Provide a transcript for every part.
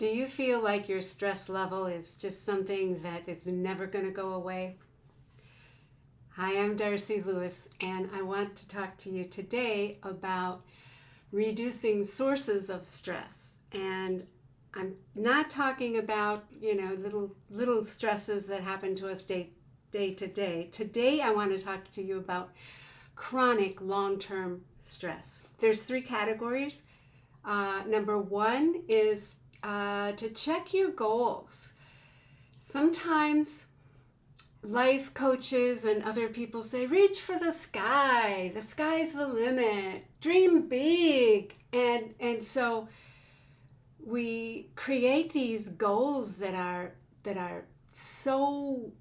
Do you feel like your stress level is just something that is never going to go away? Hi, I'm Darcy Lewis, and I want to talk to you today about reducing sources of stress. And I'm not talking about, little stresses that happen to us day to day. Today, I want to talk to you about chronic long-term stress. There's three categories. Number one is to check your goals. Sometimes life coaches and other people say, reach for the sky. The sky's the limit. Dream big. And so we create these goals that are so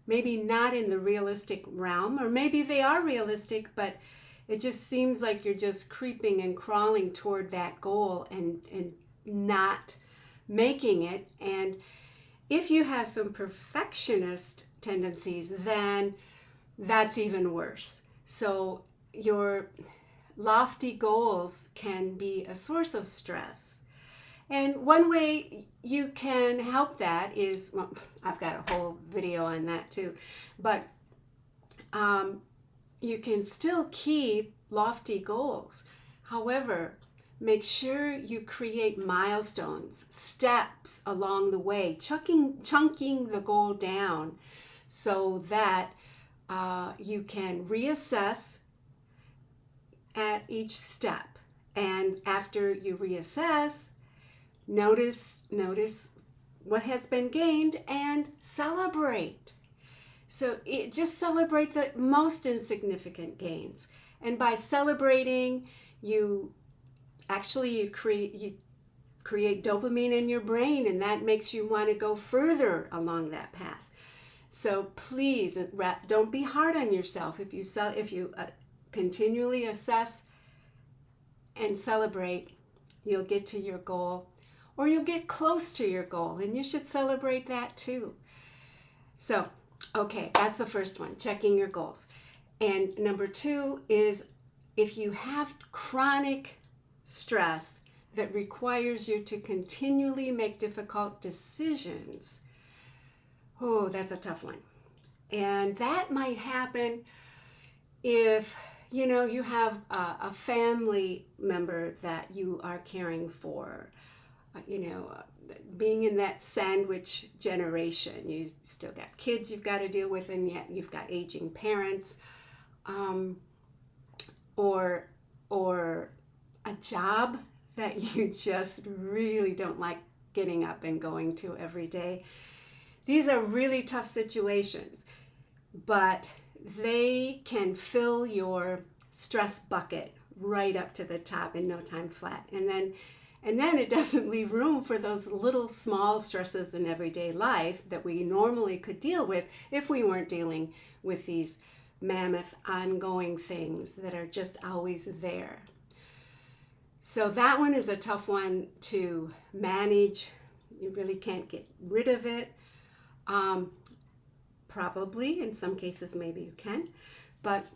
maybe not in the realistic realm, or maybe they are realistic, but it just seems like you're just creeping and crawling toward that goal and not making it. And if you have some perfectionist tendencies, then that's even worse. So your lofty goals can be a source of stress. And one way you can help that is, well, I've got a whole video on that too, but you can still keep lofty goals. However, make sure you create milestones, steps along the way, chunking the goal down so that you can reassess at each step. And after you reassess, notice what has been gained and celebrate. So just celebrate the most insignificant gains. And by celebrating, you create dopamine in your brain, and that makes you want to go further along that path. So please don't be hard on yourself. If you continually assess and celebrate, you'll get to your goal, or you'll get close to your goal, and you should celebrate that too. So, okay, that's the first one, checking your goals. And number two is, if you have chronic stress that requires you to continually make difficult decisions, oh, that's a tough one. And that might happen if you have a family member that you are caring for, being in that sandwich generation. You've still got kids you've got to deal with, and yet you've got aging parents, or a job that you just really don't like getting up and going to every day. These are really tough situations, but they can fill your stress bucket right up to the top in no time flat. And then it doesn't leave room for those little small stresses in everyday life that we normally could deal with if we weren't dealing with these mammoth ongoing things that are just always there. So that one is a tough one to manage. You really can't get rid of it. Probably, in some cases, maybe you can. But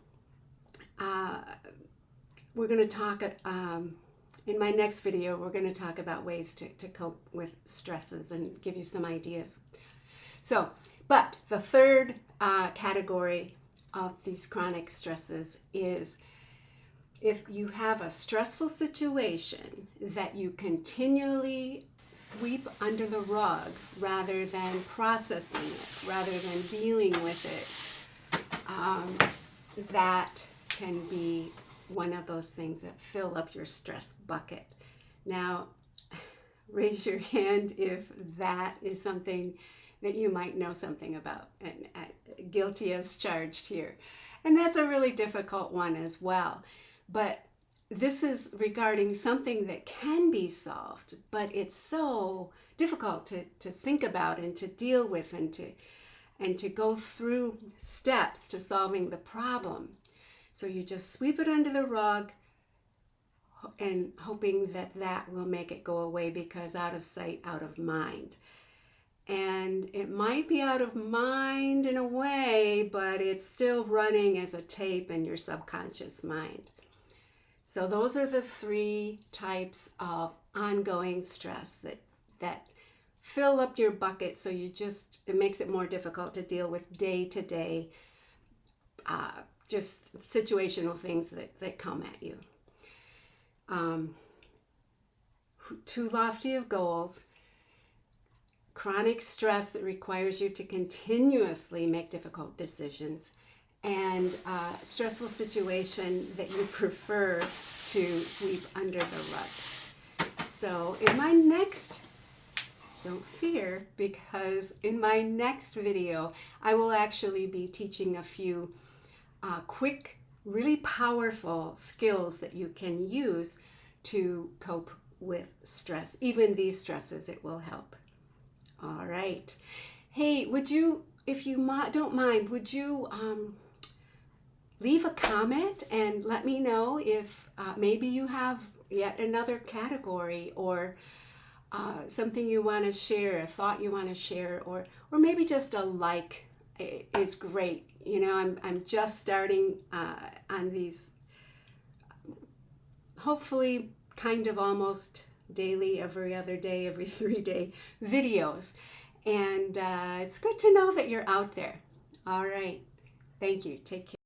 we're going to talk, in my next video, we're going to talk about ways to cope with stresses and give you some ideas. So, but the third category of these chronic stresses is if you have a stressful situation that you continually sweep under the rug rather than processing it, rather than dealing with it, that can be one of those things that fill up your stress bucket. Now, raise your hand if that is something that you might know something about, and guilty as charged here. And that's a really difficult one as well. But this is regarding something that can be solved, but it's so difficult to think about and to deal with and to go through steps to solving the problem. So you just sweep it under the rug and hoping that will make it go away, because out of sight, out of mind. And it might be out of mind in a way, but it's still running as a tape in your subconscious mind. So those are the three types of ongoing stress that fill up your bucket, so it makes it more difficult to deal with day-to-day just situational things that come at you. Too lofty of goals, chronic stress that requires you to continuously make difficult decisions, and a stressful situation that you prefer to sweep under the rug. So don't fear, because in my next video, I will actually be teaching a few quick, really powerful skills that you can use to cope with stress. Even these stresses, it will help. All right. Hey, would you, if you don't mind, would you leave a comment and let me know if maybe you have yet another category, or something you want to share, a thought you want to share, or maybe just a like is great. You know, I'm just starting on these, hopefully kind of almost daily, every other day, every 3-day videos. And it's good to know that you're out there. All right. Thank you. Take care.